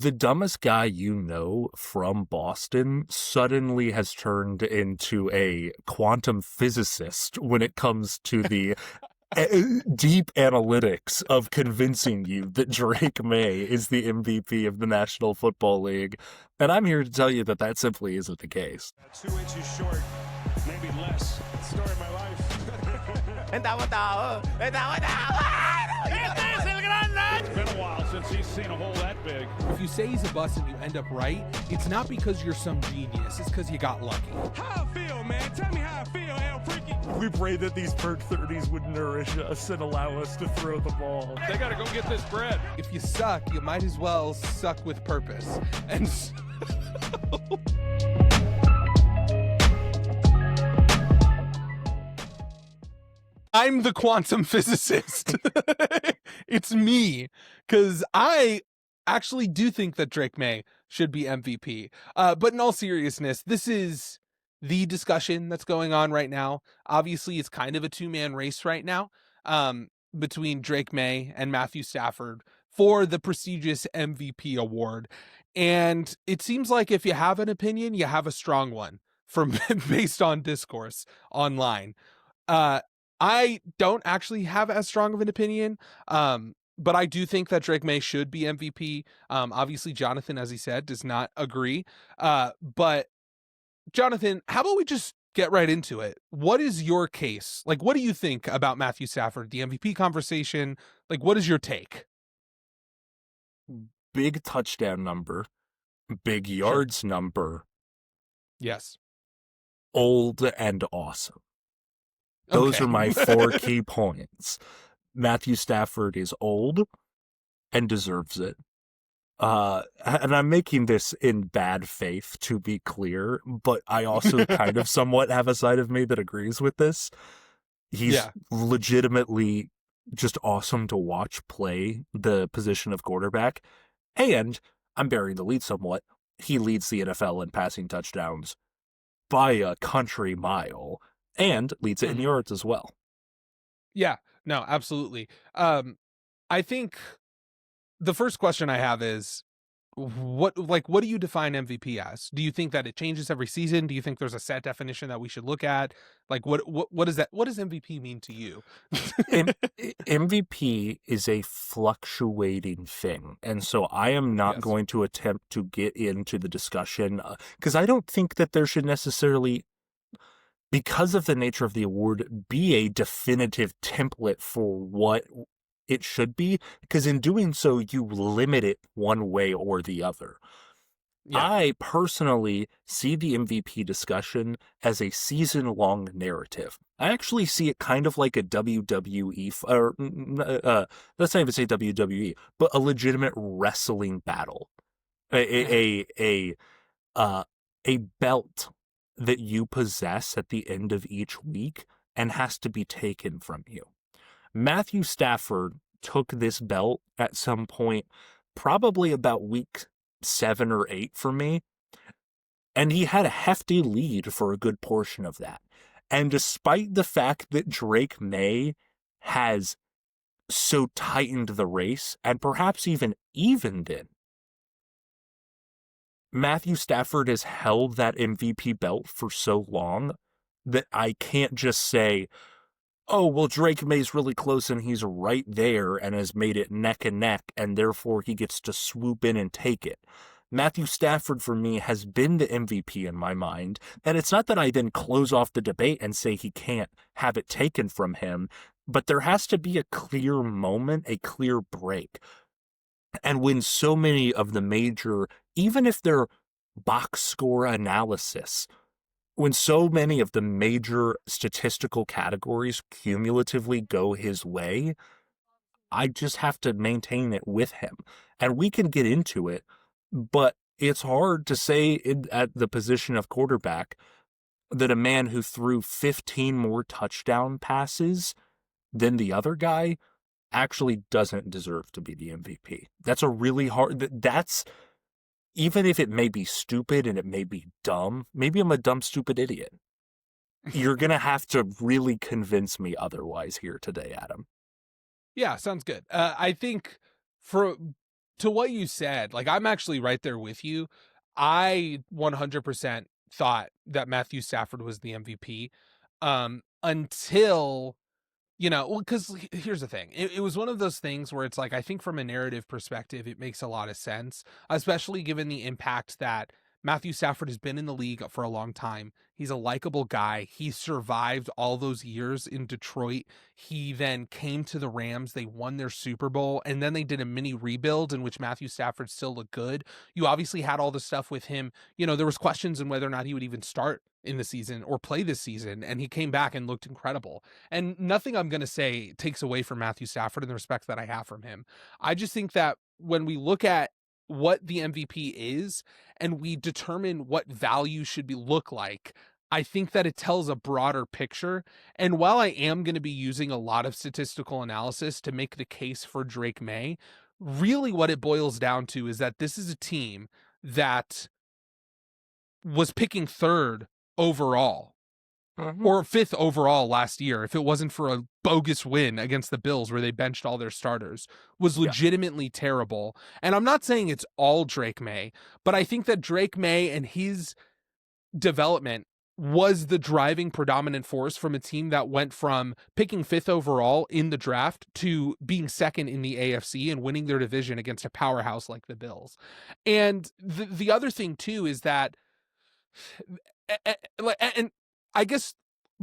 The dumbest guy you know from Boston suddenly has turned into a quantum physicist when it comes to the deep analytics of convincing you that Drake Maye is the MVP of the National Football League. And I'm here to tell you that that simply isn't the case. 2 inches short, maybe less. Story of my life. It's been a while since he's seen a hole that big. If you say he's a bust and you end up right, it's not because you're some genius. It's because you got lucky. How I feel, man? Tell me how I feel, El Freaky. We pray that these perk 30s would nourish us and allow us to throw the ball. They got to go get this bread. If you suck, you might as well suck with purpose. And so... I'm the quantum physicist. It's me. Because I actually do think that Drake Maye should be MVP. But in all seriousness, this is the discussion that's going on right now. Obviously, it's kind of a two-man race right now between Drake Maye and Matthew Stafford for the prestigious MVP award. And it seems like if you have an opinion, you have a strong one from based on discourse online. I don't actually have as strong of an opinion, but I do think that Drake Maye should be MVP. Obviously, Jonathan, as he said, does not agree. But Jonathan, how about we just get right into it? What is your case? Like, what do you think about Matthew Stafford, the MVP conversation? Like, what is your take? Big touchdown number, big yards number, Yes. old and awesome. Those Okay. are my 4 key points. Matthew Stafford is old and deserves it. And I'm making this in bad faith, to be clear, but I also kind of somewhat have a side of me that agrees with this. He's legitimately just awesome to watch play the position of quarterback. And I'm burying the lead somewhat. He leads the NFL in passing touchdowns by a country mile. And leads it in yards as well. Yeah, no, absolutely. I think the first question I have is what do you define MVP as? Do you think that it changes every season? Do you think there's a set definition that we should look at? Like what is that? What does MVP mean to you? MVP is a fluctuating thing. And so I am not going to attempt to get into the discussion because I don't think that there should necessarily, because of the nature of the award, be a definitive template for what it should be, because in doing so, you limit it one way or the other. Yeah. I personally see the MVP discussion as a season-long narrative. I actually see it kind of like a WWE, or let's not even say WWE, but a legitimate wrestling battle, a belt that you possess at the end of each week and has to be taken from you. Matthew Stafford took this belt at some point, probably about week 7 or 8 for me, and he had a hefty lead for a good portion of that. And despite the fact that Drake Maye has so tightened the race and perhaps even evened it, Matthew Stafford has held that MVP belt for so long that I can't just say, oh, well, Drake Maye's really close and he's right there and has made it neck and neck, and therefore he gets to swoop in and take it. Matthew Stafford, for me, has been the MVP in my mind, and it's not that I then close off the debate and say he can't have it taken from him, but there has to be a clear moment, a clear break. And when so many of the major, even if they're box score analysis, when so many of the major statistical categories cumulatively go his way, I just have to maintain it with him. And we can get into it, but it's hard to say at the position of quarterback that a man who threw 15 more touchdown passes than the other guy actually doesn't deserve to be the MVP. That's a really hard, that's, even if it may be stupid and it may be dumb, maybe I'm a dumb, stupid idiot. You're going to have to really convince me otherwise here today, Adam. Yeah, sounds good. I think for to what you said, like, I'm actually right there with you. I 100% thought that Matthew Stafford was the MVP, until, well, because here's the thing. It was one of those things where it's like, I think from a narrative perspective, it makes a lot of sense, especially given the impact that Matthew Stafford has been in the league for a long time. He's a likable guy. He survived all those years in Detroit. He then came to the Rams. They won their Super Bowl, and then they did a mini rebuild in which Matthew Stafford still looked good. You obviously had all the stuff with him. There was questions on whether or not he would even start in the season or play this season, and he came back and looked incredible. And nothing I'm going to say takes away from Matthew Stafford and the respect that I have from him. I just think that when we look at what the MVP is and we determine what value should look like, I think that it tells a broader picture. And while I am going to be using a lot of statistical analysis to make the case for Drake Maye, really what it boils down to is that this is a team that was picking third overall or fifth overall last year, if it wasn't for a bogus win against the Bills where they benched all their starters, was legitimately terrible. And I'm not saying it's all Drake Maye, but I think that Drake Maye and his development was the driving predominant force from a team that went from picking fifth overall in the draft to being second in the AFC and winning their division against a powerhouse like the Bills. And the other thing too is that, and I guess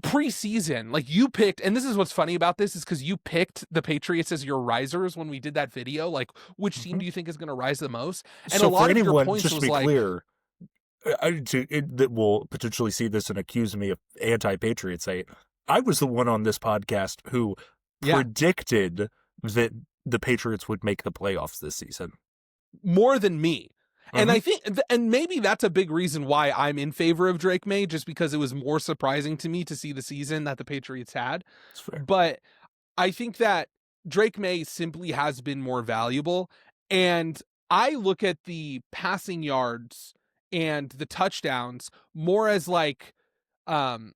preseason, like, you picked, and this is what's funny about this, is because you picked the Patriots as your risers when we did that video, like, which team do you think is going to rise the most? And so a lot for of anyone, your points just was to be like, clear, that will potentially see this and accuse me of anti-Patriots, I was the one on this podcast who predicted that the Patriots would make the playoffs this season. More than me. And I think, and maybe that's a big reason why I'm in favor of Drake Maye, just because it was more surprising to me to see the season that the Patriots had. That's fair. But I think that Drake Maye simply has been more valuable. And I look at the passing yards and the touchdowns more as like, and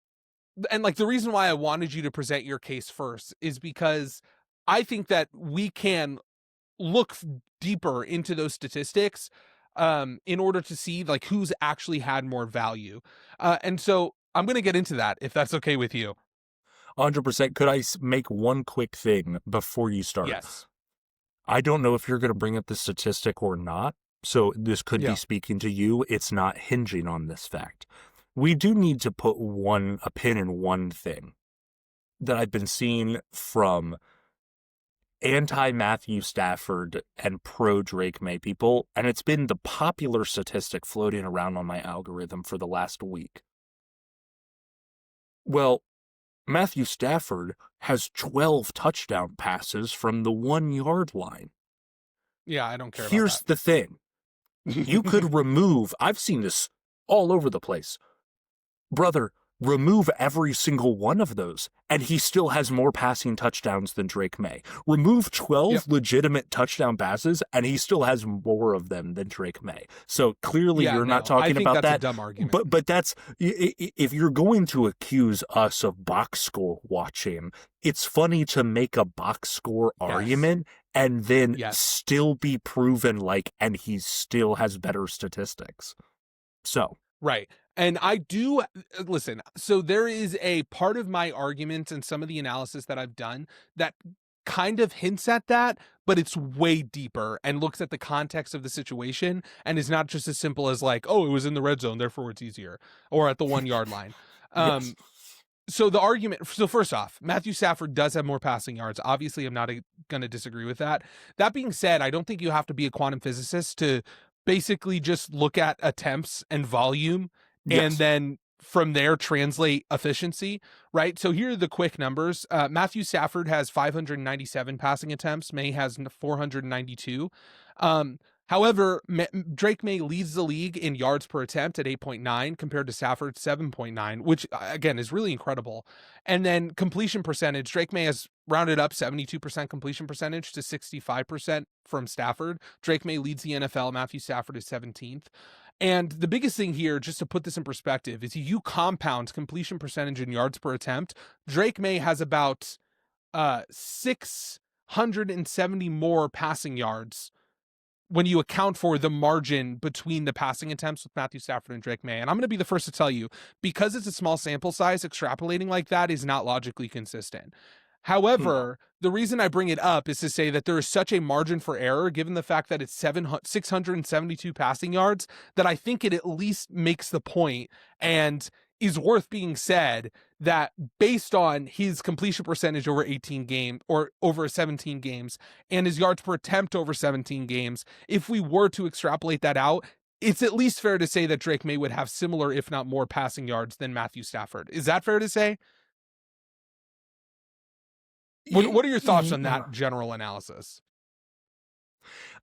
like, the reason why I wanted you to present your case first is because I think that we can look deeper into those statistics in order to see like who's actually had more value. And so I'm going to get into that, if that's okay with you. 100%. Could I make one quick thing before you start? Yes. I don't know if you're going to bring up the statistic or not, so this could be speaking to you. It's not hinging on this fact. We do need to put a pin in one thing that I've been seeing from anti-Matthew Stafford and pro-Drake Maye people, and it's been the popular statistic floating around on my algorithm for the last week. Well, Matthew Stafford has 12 touchdown passes from the 1-yard line. Yeah, I don't care about Here's that. the thing. You could remove, I've seen this all over the place. Brother, remove every single one of those, and he still has more passing touchdowns than Drake Maye. Remove 12 legitimate touchdown passes, and he still has more of them than Drake Maye. So clearly you're not talking about that. I think that's a dumb argument. But that's, if you're going to accuse us of box score watching, it's funny to make a box score argument and then still be proven and he still has better statistics. So. Right. And I do, listen, so there is a part of my argument and some of the analysis that I've done that kind of hints at that, but it's way deeper and looks at the context of the situation and is not just as simple as like, oh, it was in the red zone, therefore it's easier, or at the 1-yard line. So the argument, so first off, Matthew Stafford does have more passing yards. Obviously, I'm not going to disagree with that. That being said, I don't think you have to be a quantum physicist to basically just look at attempts and volume and then from there translate efficiency, right? So here are the quick numbers. Matthew Stafford has 597 passing attempts. Maye has 492. However, Drake Maye leads the league in yards per attempt at 8.9 compared to Stafford's 7.9, which again is really incredible. And then completion percentage, Drake Maye has rounded up 72% completion percentage to 65% from Stafford. Drake Maye leads the NFL. Matthew Stafford is 17th. And the biggest thing here, just to put this in perspective, is you compound completion percentage and yards per attempt. Drake Maye has about 670 more passing yards when you account for the margin between the passing attempts with Matthew Stafford and Drake Maye. And I'm going to be the first to tell you, because it's a small sample size, extrapolating like that is not logically consistent. However, the reason I bring it up is to say that there is such a margin for error, given the fact that it's 672 passing yards, that I think it at least makes the point and is worth being said that based on his completion percentage over 18 games or over 17 games and his yards per attempt over 17 games, if we were to extrapolate that out, it's at least fair to say that Drake Maye would have similar, if not more, passing yards than Matthew Stafford. Is that fair to say? What are your thoughts on that general analysis?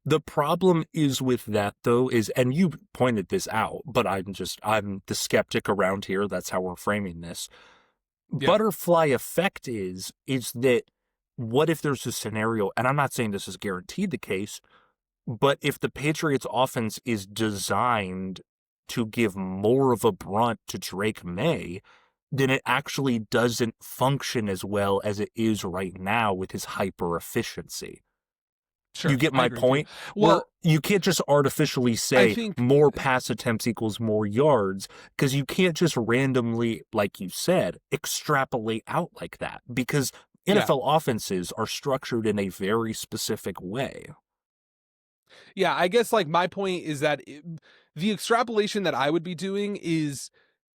The problem is with that, though, and you pointed this out, but I'm the skeptic around here. That's how we're framing this. Yeah. Butterfly effect is that what if there's a scenario, and I'm not saying this is guaranteed the case, but if the Patriots offense is designed to give more of a brunt to Drake Maye, then it actually doesn't function as well as it is right now with his hyper efficiency. Sure, you get my point? Well, you can't just artificially say more pass attempts equals more yards, because you can't just randomly, like you said, extrapolate out like that, because NFL offenses are structured in a very specific way. Yeah, I guess like my point is that the extrapolation that I would be doing is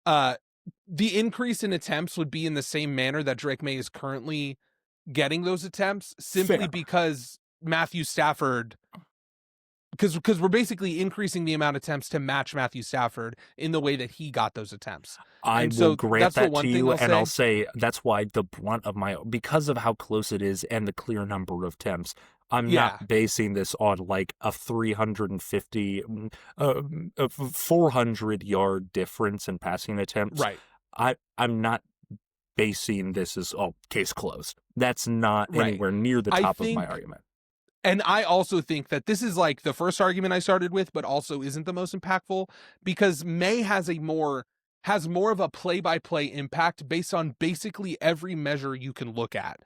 the increase in attempts would be in the same manner that Drake Maye is currently getting those attempts, simply because Matthew Stafford, because we're basically increasing the amount of attempts to match Matthew Stafford in the way that he got those attempts. I will grant that to you, and I'll say that's why the brunt of because of how close it is and the clear number of attempts, I'm not basing this on like a 350, 400-yard difference in passing attempts. Right. I'm not basing this as, case closed. That's not anywhere near the top of my argument. And I also think that this is like the first argument I started with, but also isn't the most impactful, because Maye has more of a play-by-play impact based on basically every measure you can look at.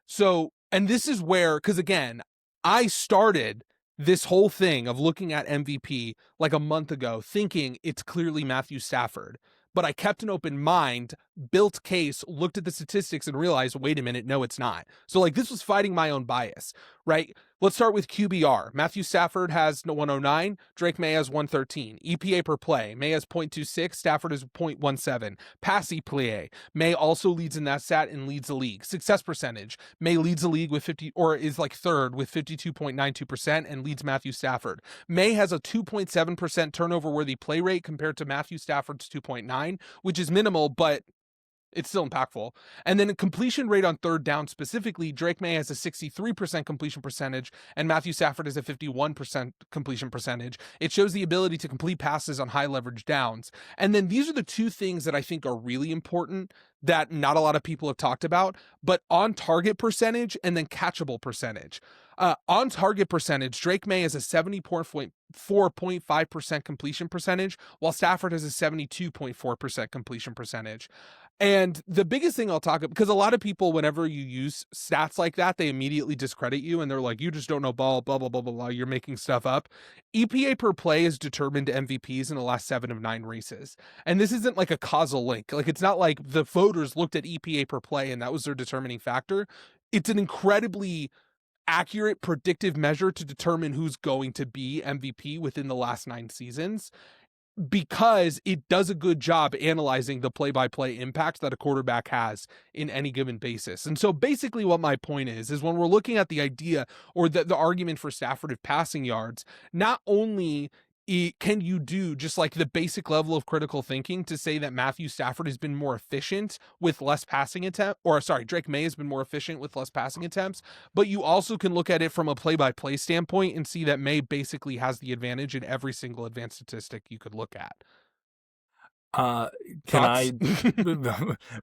So, and this is where, because again, I started this whole thing of looking at MVP like a month ago, thinking it's clearly Matthew Stafford. But I kept an open mind, built case, looked at the statistics, and realized, wait a minute, no, it's not. So like this was fighting my own bias, right? Let's start with QBR. Matthew Stafford has 109, Drake Maye has 113. EPA per play, Maye has 0.26, Stafford is 0.17. Pass EPA, Maye also leads in that stat and leads the league. Success percentage, Maye leads the league with is like third with 52.92% and leads Matthew Stafford. Maye has a 2.7% turnover worthy play rate compared to Matthew Stafford's 2.9, which is minimal, but it's still impactful. And then a completion rate on third down specifically, Drake Maye has a 63% completion percentage and Matthew Stafford has a 51% completion percentage. It shows the ability to complete passes on high leverage downs. And then these are the two things that I think are really important that not a lot of people have talked about, but on target percentage and then catchable percentage. On target percentage, Drake Maye has a 74.5% completion percentage, while Stafford has a 72.4% completion percentage. And the biggest thing I'll talk about, because a lot of people, whenever you use stats like that, they immediately discredit you and they're like, you just don't know ball, blah, blah, blah, blah, blah. You're making stuff up. EPA per play has determined MVPs in the last 7 of 9 races. And this isn't like a causal link. Like, it's not like the voters looked at EPA per play and that was their determining factor. It's an incredibly accurate predictive measure to determine who's going to be MVP within the last 9 seasons, because it does a good job analyzing the play-by-play impact that a quarterback has in any given basis. And so basically what my point is when we're looking at the idea or the argument for Stafford of passing yards, not only can you do just like the basic level of critical thinking to say that Matthew Stafford has been more efficient with less passing attempt, or sorry, Drake Maye has been more efficient with less passing attempts, but you also can look at it from a play-by-play standpoint and see that Maye basically has the advantage in every single advanced statistic you could look at.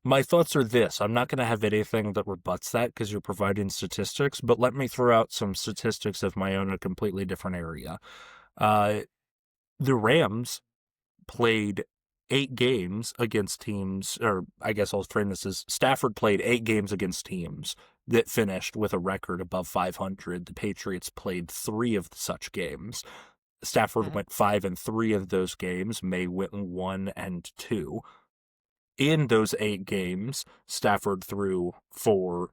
My thoughts are this. I'm not going to have anything that rebuts that because you're providing statistics, but let me throw out some statistics of my own in a completely different area. The Rams played 8 games against teams, or I guess I'll frame this as Stafford played 8 games against teams that finished with a record above 500. The Patriots played 3 of such games. Stafford went 5-3 of those games. Maye went 1-2. In those 8 games, Stafford threw for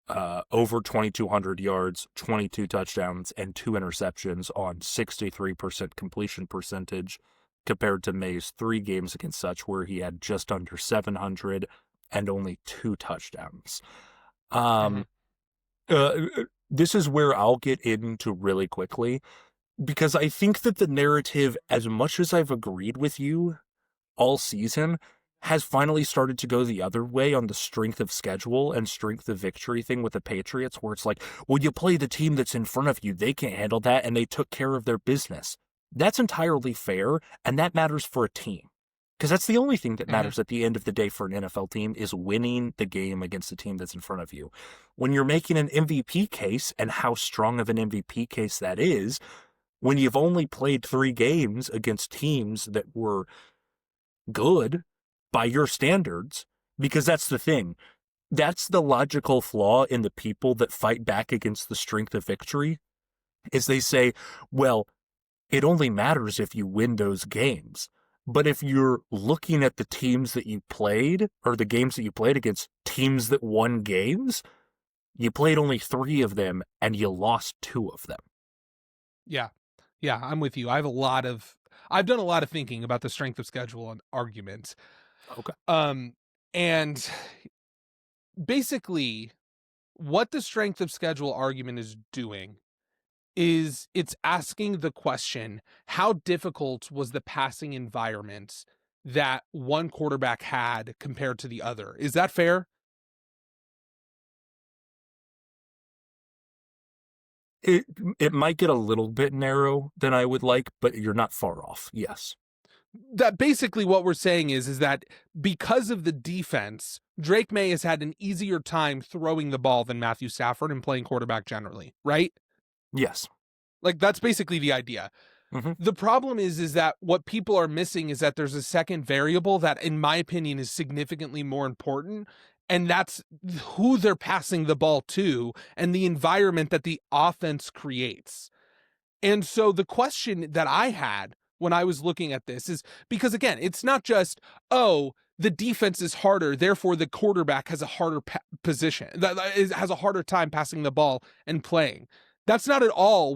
over 2,200 yards, 22 touchdowns, and 2 interceptions on 63% completion percentage, compared to Maye's 3 games against such, where he had just under 700 and only 2 touchdowns. This is where I'll get into really quickly, because I think that the narrative, as much as I've agreed with you all season, has finally started to go the other way on the strength of schedule and strength of victory thing with the Patriots, where it's like, well, you play the team that's in front of you, they can't handle that, and they took care of their business. That's entirely fair, and that matters for a team. Because that's the only thing that matters at the end of the day for an NFL team, is winning the game against the team that's in front of you. When you're making an MVP case, and how strong of an MVP case that is, when you've only played 3 games against teams that were good by your standards, because that's the thing. That's the logical flaw in the people that fight back against the strength of victory, is they say, well, it only matters if you win those games. But if you're looking at the teams that you played, or the games that you played against teams that won games, you played only 3 of them and you lost 2 of them. Yeah, I'm with you. I've done a lot of thinking about the strength of schedule and arguments. Okay. And basically, what the strength of schedule argument is doing is it's asking the question, how difficult was the passing environment that one quarterback had compared to the other? Is that fair? It might get a little bit narrow than I would like, but you're not far off. Yes. That basically what we're saying is that because of the defense, Drake Maye has had an easier time throwing the ball than Matthew Stafford and playing quarterback generally, right? Yes. Like, that's basically the idea. The problem is that what people are missing is that there's a second variable that, in my opinion, is significantly more important, and that's who they're passing the ball to and the environment that the offense creates. And so the question that I had when I was looking at this is, because again, it's not just, oh, the defense is harder, therefore the quarterback has a harder position, has a harder time passing the ball and playing. That's not at all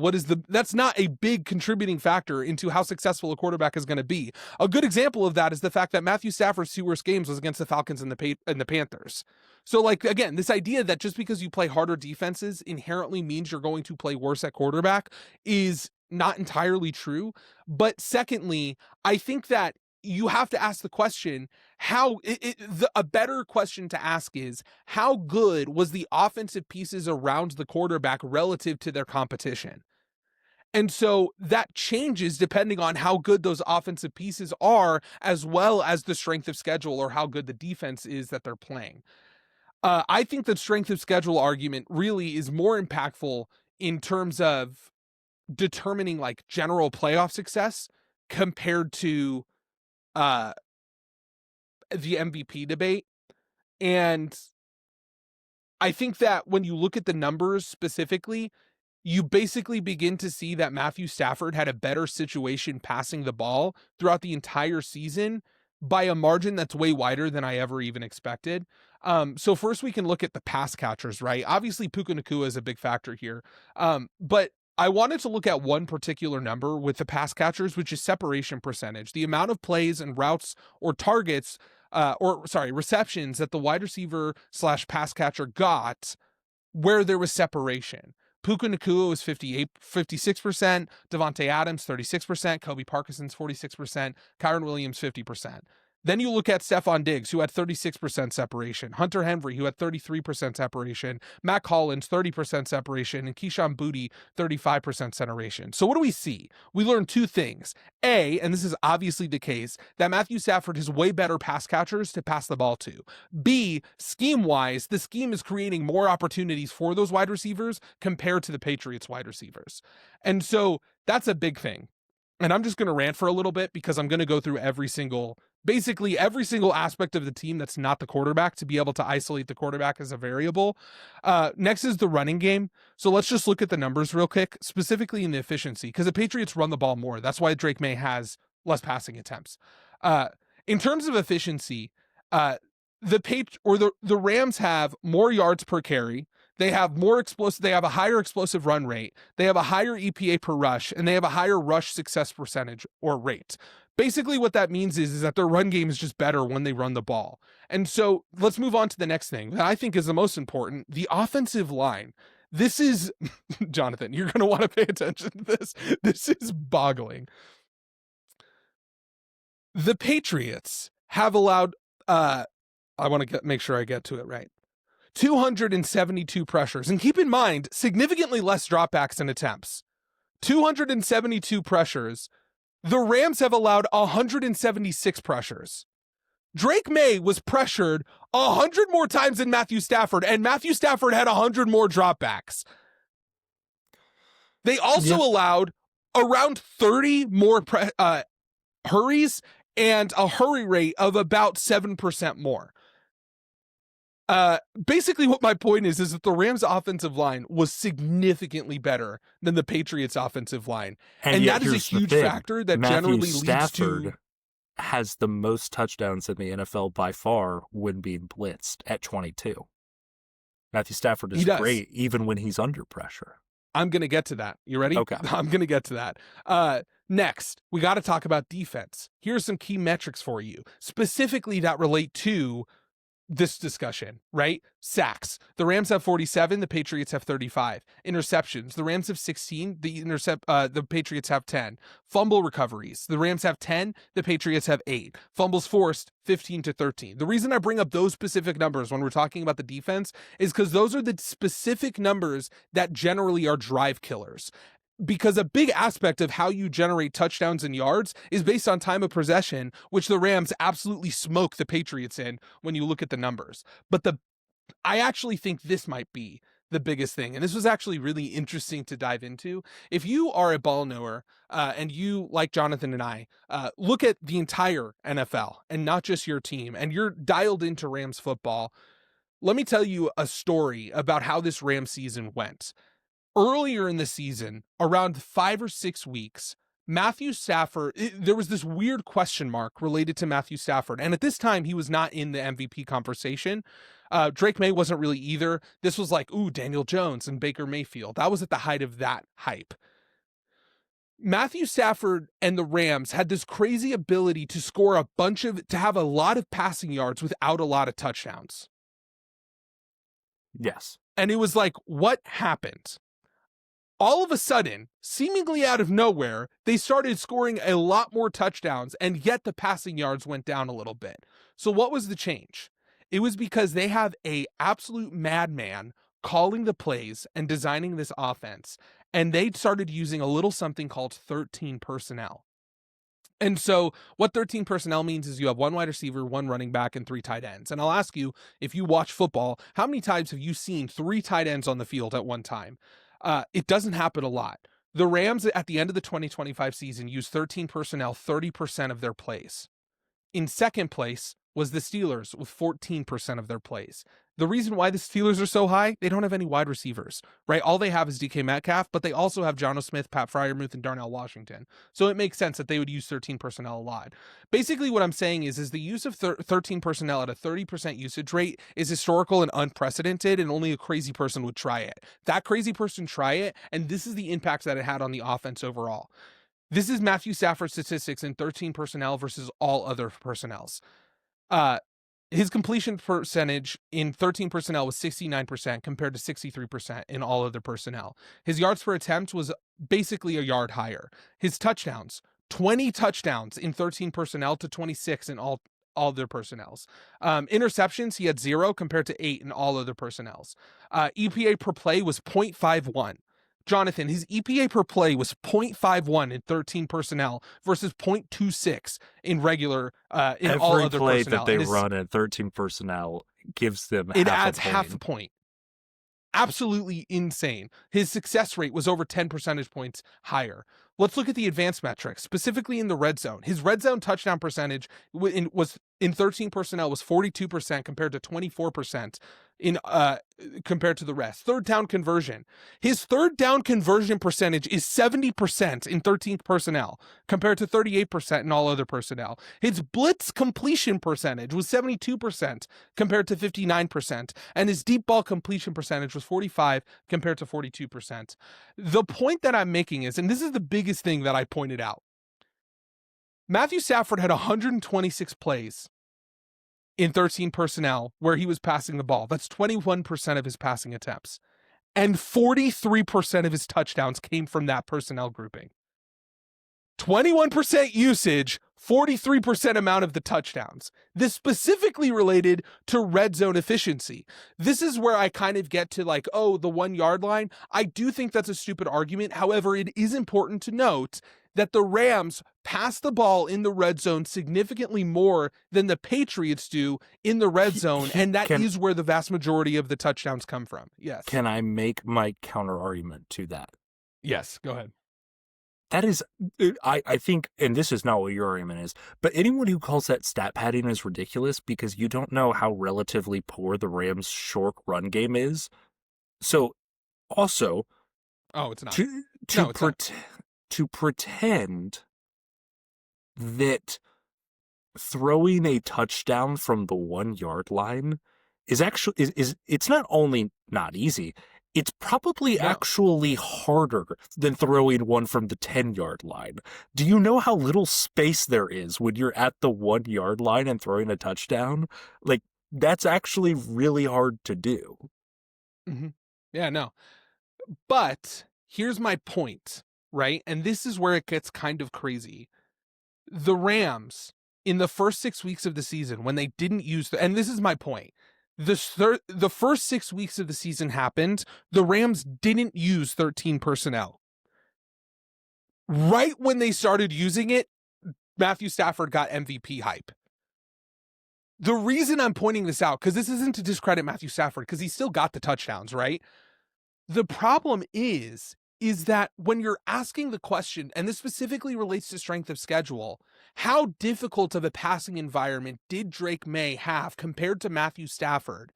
that's not a big contributing factor into how successful a quarterback is going to be. A good example of that is the fact that Matthew Stafford's 2 worst games was against the Falcons and the Panthers. So, like, again, this idea that just because you play harder defenses inherently means you're going to play worse at quarterback is not entirely true. But secondly, I think that you have to ask the question, a better question to ask is, how good was the offensive pieces around the quarterback relative to their competition? And so that changes depending on how good those offensive pieces are, as well as the strength of schedule or how good the defense is that they're playing. I think the strength of schedule argument really is more impactful in terms of determining like general playoff success compared to the MVP debate. And I think that when you look at the numbers specifically, you basically begin to see that Matthew Stafford had a better situation passing the ball throughout the entire season by a margin that's way wider than I ever even expected. So first we can look at the pass catchers, right? Obviously Puka Nacua is a big factor here. But I wanted to look at one particular number with the pass catchers, which is separation percentage, the amount of plays and routes or targets, receptions that the wide receiver / pass catcher got where there was separation. Puka Nacua was 56%, Devontae Adams 36%, Kobe Parkinson's 46%, Kyron Williams 50%. Then you look at Stephon Diggs, who had 36% separation, Hunter Henry, who had 33% separation, Matt Collins, 30% separation, and Keyshawn Boutte, 35% separation. So what do we see? We learn 2 things. A, and this is obviously the case, that Matthew Stafford has way better pass catchers to pass the ball to. B, scheme-wise, the scheme is creating more opportunities for those wide receivers compared to the Patriots wide receivers. And so that's a big thing. and I'm just going to rant for a little bit because I'm going to go through basically every single aspect of the team that's not the quarterback to be able to isolate the quarterback as a variable. Next is the running game. So let's just look at the numbers real quick, specifically in the efficiency, because the Patriots run the ball more. That's why Drake Maye has less passing attempts. In terms of efficiency, the Rams have more yards per carry. They have they have a higher explosive run rate. They have a higher EPA per rush, and they have a higher rush success percentage or rate. Basically what that means is that their run game is just better when they run the ball. And so let's move on to the next thing that I think is the most important, the offensive line. This is, Jonathan, you're going to want to pay attention to this. This is boggling. The Patriots have allowed, I want to make sure I get to it right, 272 pressures. And keep in mind, significantly less dropbacks and attempts. 272 pressures. The Rams have allowed 176 pressures. Drake Maye was pressured 100 more times than Matthew Stafford, and Matthew Stafford had 100 more dropbacks. They also allowed around 30 more hurries and a hurry rate of about 7% more. Basically what my point is that the Rams offensive line was significantly better than the Patriots offensive line. And that is a huge factor that generally Stafford leads to has the most touchdowns in the NFL by far when being blitzed at 22. Matthew Stafford is great even when he's under pressure. I'm going to get to that. You ready? Okay. I'm going to get to that. Next, we got to talk about defense. Here's some key metrics for you, specifically that relate to this discussion, right? Sacks. The Rams have 47, the Patriots have 35. Interceptions. The Rams have 16, the Patriots have 10. Fumble recoveries. The Rams have 10, the Patriots have 8. Fumbles forced, 15-13. The reason I bring up those specific numbers when we're talking about the defense is because those are the specific numbers that generally are drive killers. Because a big aspect of how you generate touchdowns and yards is based on time of possession, which the Rams absolutely smoke the Patriots in when you look at the numbers. But I actually think this might be the biggest thing. And this was actually really interesting to dive into. If you are a ball knower and you, like Jonathan and I, look at the entire NFL and not just your team, and you're dialed into Rams football, let me tell you a story about how this Rams season went. Earlier in the season, around 5 or 6 weeks, Matthew Stafford, there was this weird question mark related to Matthew Stafford. And at this time, he was not in the MVP conversation. Drake Maye wasn't really either. This was like, Daniel Jones and Baker Mayfield. That was at the height of that hype. Matthew Stafford and the Rams had this crazy ability to have a lot of passing yards without a lot of touchdowns. Yes. And it was like, what happened? All of a sudden, seemingly out of nowhere, they started scoring a lot more touchdowns, and yet the passing yards went down a little bit. So what was the change? It was because they have a absolute madman calling the plays and designing this offense, and they started using a little something called 13 personnel. And so what 13 personnel means is you have 1 wide receiver, 1 running back, and 3 tight ends. And I'll ask you, if you watch football, how many times have you seen 3 tight ends on the field at one time? It doesn't happen a lot. The Rams at the end of the 2025 season used 13 personnel 30% of their plays. In second place was the Steelers with 14% of their plays. The reason why the Steelers are so high, they don't have any wide receivers, right? All they have is DK Metcalf, but they also have Jonnu Smith, Pat Freiermuth, and Darnell Washington. So it makes sense that they would use 13 personnel a lot. Basically what I'm saying is the use of 13 personnel at a 30% usage rate is historical and unprecedented, and only a crazy person would try it. That crazy person try it, and this is the impact that it had on the offense overall. This is Matthew Stafford's statistics in 13 personnel versus all other personnels. His completion percentage in 13 personnel was 69% compared to 63% in all other personnel. His yards per attempt was basically a yard higher. His touchdowns, 20 touchdowns in 13 personnel to 26 in all their personnels. Interceptions, he had 0 compared to 8 in all other personnels. EPA per play was 0.51. Jonathan, his EPA per play was 0.51 in 13 personnel versus 0.26 in regular in all other personnel. Every play that they run in 13 personnel gives them it adds half a point. Absolutely insane. His success rate was over 10 percentage points higher. Let's look at the advanced metrics, specifically in the red zone. His red zone touchdown percentage was in 13 personnel was 42% compared to 24% in compared to the rest. Third down conversion. His third down conversion percentage is 70% in 13th personnel compared to 38% in all other personnel. His blitz completion percentage was 72% compared to 59%, and his deep ball completion percentage was 45 compared to 42%. The point that I'm making is, and this is the biggest thing that I pointed out, Matthew Stafford had 126 plays in 13 personnel where he was passing the ball. That's 21% of his passing attempts. And 43% of his touchdowns came from that personnel grouping. 21% usage, 43% amount of the touchdowns. This specifically related to red zone efficiency. This is where I kind of get to like, oh, the 1 yard line. I do think that's a stupid argument. However, it is important to note that the Rams pass the ball in the red zone significantly more than the Patriots do in the red zone, and that is where the vast majority of the touchdowns come from. Yes. Can I make my counter argument to that? Yes, go ahead. That is, I think, and this is not what your argument is, but anyone who calls that stat padding is ridiculous because you don't know how relatively poor the Rams' short run game is. So, also, it's not. To pretend that throwing a touchdown from the 1 yard line is actually it's not only not easy, it's probably actually harder than throwing one from the 10 yard line. Do you know how little space there is when you're at the 1 yard line and throwing a touchdown? Like, that's actually really hard to do. Mm-hmm. Yeah, no. But here's my point, right? And this is where it gets kind of crazy. The Rams, in the first 6 weeks of the season, when they didn't use and this is my point, the first 6 weeks of the season happened, the Rams didn't use 13 personnel. Right when they started using it, Matthew Stafford got MVP hype. The reason I'm pointing this out, because this isn't to discredit Matthew Stafford, because he still got the touchdowns, right? The problem is that when you're asking the question, and this specifically relates to strength of schedule, how difficult of a passing environment did Drake Maye have compared to Matthew Stafford?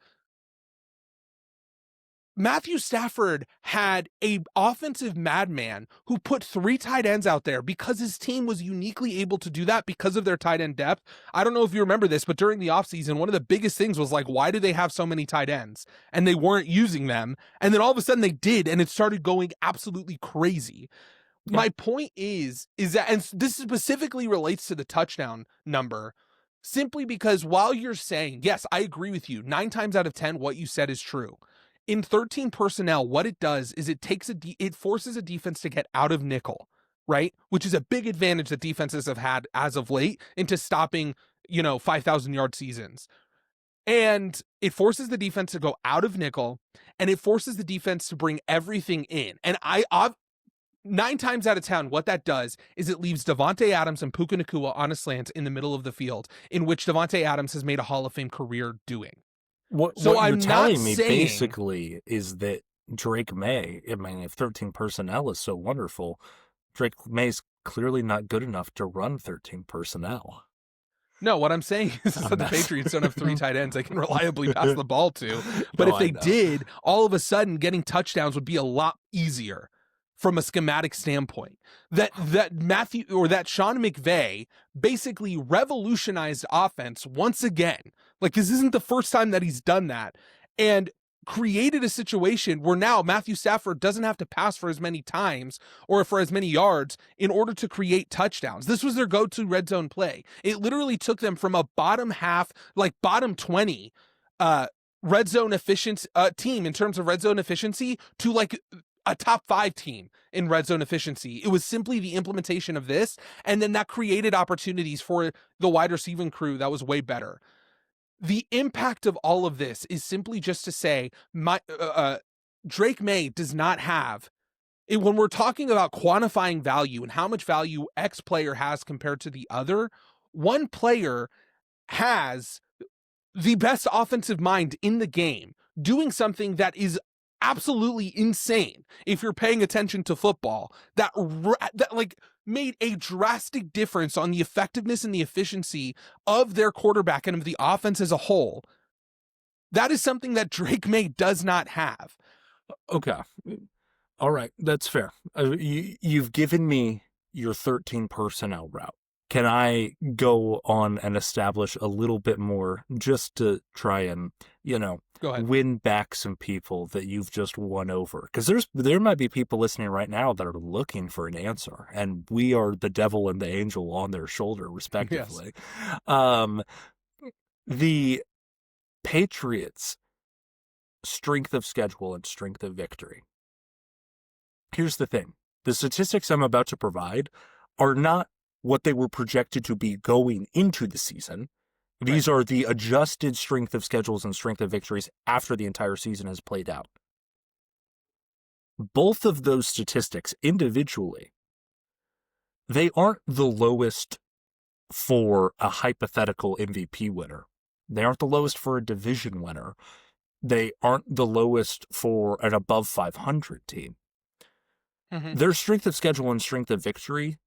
Matthew Stafford had a offensive madman who put 3 tight ends out there because his team was uniquely able to do that because of their tight end depth. I don't know if you remember this, but during the offseason, one of the biggest things was like, why do they have so many tight ends? And they weren't using them. And then all of a sudden they did, and it started going absolutely crazy. Yeah. My point is that, and this specifically relates to the touchdown number, simply because while you're saying, yes, I agree with you, 9 times out of 10, what you said is true. In 13 personnel, what it does is it forces a defense to get out of nickel, right? Which is a big advantage that defenses have had as of late into stopping, 5,000 yard seasons. And it forces the defense to go out of nickel, and it forces the defense to bring everything in. And 9 times out of 10, what that does is it leaves Davante Adams and Puka Nacua on a slant in the middle of the field, in which Davante Adams has made a Hall of Fame career doing. What you're telling me basically is that Drake Maye, I mean, if 13 personnel is so wonderful, Drake Maye's clearly not good enough to run 13 personnel. No, what I'm saying is that the Patriots don't have 3 tight ends they can reliably pass the ball to. But if they did, all of a sudden getting touchdowns would be a lot easier from a schematic standpoint. That Sean McVay basically revolutionized offense once again. Like, this isn't the first time that he's done that, and created a situation where now Matthew Stafford doesn't have to pass for as many times or for as many yards in order to create touchdowns. This was their go-to red zone play. It literally took them from a bottom 20 red zone efficiency team in terms of red zone efficiency to like a top 5 team in red zone efficiency. It was simply the implementation of this, and then that created opportunities for the wide receiving crew that was way better. The impact of all of this is simply just to say, Drake Maye does not have, when we're talking about quantifying value and how much value X player has compared to the other, one player has the best offensive mind in the game, doing something that is absolutely insane if you're paying attention to football, that like made a drastic difference on the effectiveness and the efficiency of their quarterback and of the offense as a whole. That is something that Drake Maye does not have. Okay. All right. That's fair. You've given me your 13 personnel route. Can I go on and establish a little bit more just to try and, Go ahead. win back some people that you've just won over? Because there might be people listening right now that are looking for an answer, and we are the devil and the angel on their shoulder, respectively. Yes. The Patriots' strength of schedule and strength of victory. Here's the thing. The statistics I'm about to provide are not what they were projected to be going into the season. These are the adjusted strength of schedules and strength of victories after the entire season has played out. Both of those statistics individually, they aren't the lowest for a hypothetical MVP winner. They aren't the lowest for a division winner. They aren't the lowest for an above 500 team. Mm-hmm. Their strength of schedule and strength of victory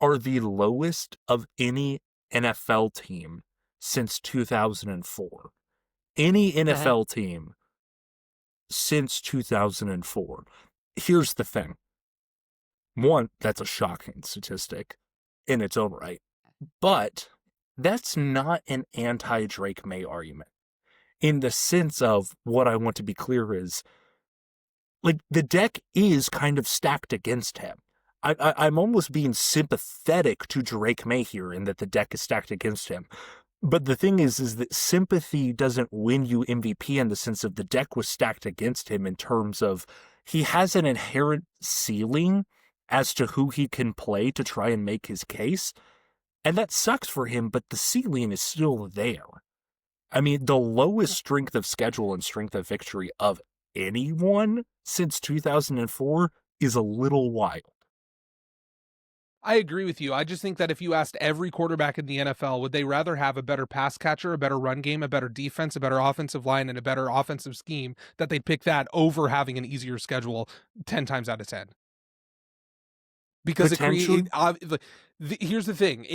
are the lowest of any NFL team since 2004. Any NFL team since 2004. Here's the thing. One, that's a shocking statistic in its own right. But that's not an anti-Drake Maye argument. In the sense of what I want to be clear is, like, the deck is kind of stacked against him. I'm almost being sympathetic to Drake Maye here in that the deck is stacked against him. But the thing is that sympathy doesn't win you MVP in the sense of the deck was stacked against him in terms of he has an inherent ceiling as to who he can play to try and make his case. And that sucks for him, but the ceiling is still there. I mean, the lowest strength of schedule and strength of victory of anyone since 2004 is a little wild. I agree with you. I just think that if you asked every quarterback in the NFL, would they rather have a better pass catcher, a better run game, a better defense, a better offensive line, and a better offensive scheme, that they'd pick that over having an easier schedule 10 times out of 10. Because here's the thing.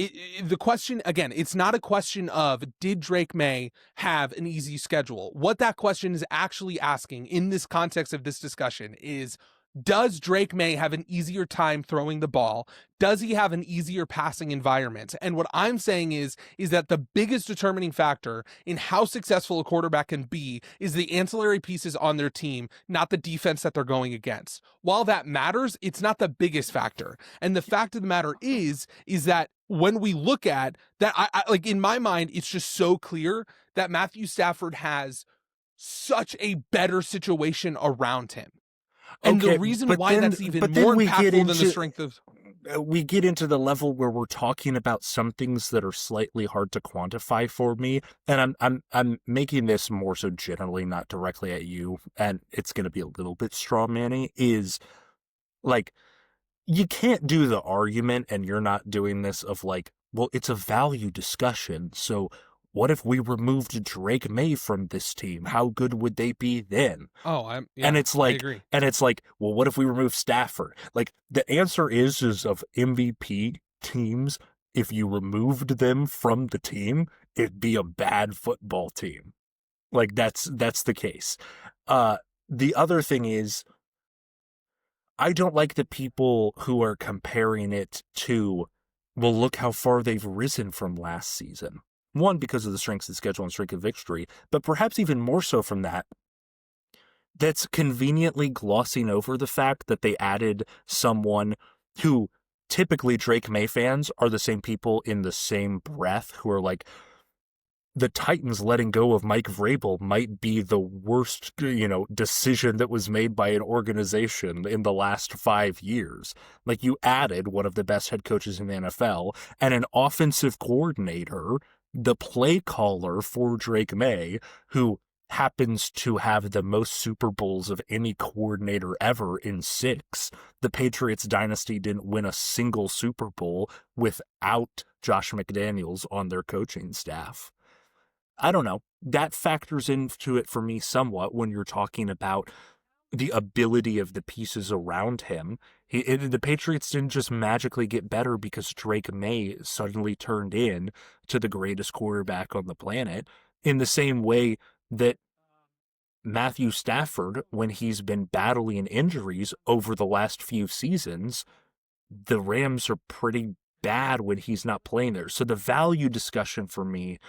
The question, again, it's not a question of did Drake Maye have an easy schedule? What that question is actually asking in this context of this discussion is, does Drake Maye have an easier time throwing the ball? Does he have an easier passing environment? And what I'm saying is that the biggest determining factor in how successful a quarterback can be is the ancillary pieces on their team, not the defense that they're going against. While that matters, it's not the biggest factor. And the fact of the matter is that when we look at that, I like, in my mind, it's just so clear that Matthew Stafford has such a better situation around him. And the reason why that's even more impactful than the strength of... We get into the level where we're talking about some things that are slightly hard to quantify for me. And I'm making this more so generally, not directly at you. And it's going to be a little bit straw manny, is like, you can't do the argument, and you're not doing this, of like, well, it's a value discussion. So what if we removed Drake Maye from this team? How good would they be then? And it's like, I agree. And it's like, well, what if we remove Stafford? Like, the answer is of MVP teams, if you removed them from the team, it'd be a bad football team. Like, that's the case. The other thing is, I don't like the people who are comparing it to, well, look how far they've risen from last season. One, because of the strengths of schedule and strength of victory, but perhaps even more so from that, that's conveniently glossing over the fact that they added someone who typically Drake Maye fans are the same people in the same breath who are like, the Titans letting go of Mike Vrabel might be the worst, decision that was made by an organization in the last 5 years. Like, you added one of the best head coaches in the NFL and an offensive coordinator, the play caller for Drake Maye, who happens to have the most Super Bowls of any coordinator ever in 6. The Patriots dynasty didn't win a single Super Bowl without Josh McDaniels on their coaching staff. I don't know. That factors into it for me somewhat when you're talking about the ability of the pieces around him. The Patriots didn't just magically get better because Drake Maye suddenly turned in to the greatest quarterback on the planet, in the same way that Matthew Stafford, when he's been battling injuries over the last few seasons, the Rams are pretty bad when he's not playing there. So the value discussion for me,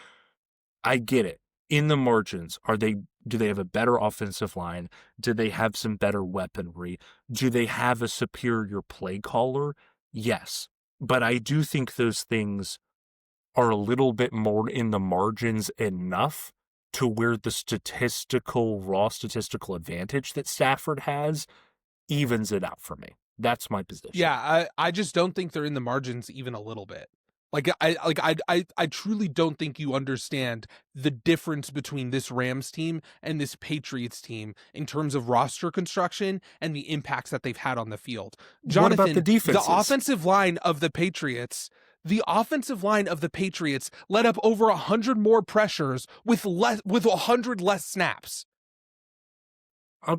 I get it. In the margins, do they have a better offensive line? Do they have some better weaponry? Do they have a superior play caller? Yes. But I do think those things are a little bit more in the margins enough to where the raw statistical advantage that Stafford has evens it out for me. That's my position. Yeah, I just don't think they're in the margins even a little bit. I truly don't think you understand the difference between this Rams team and this Patriots team in terms of roster construction and the impacts that they've had on the field. Jonathan, what about the defenses? The offensive line of the Patriots let up over 100 more pressures with 100 less snaps.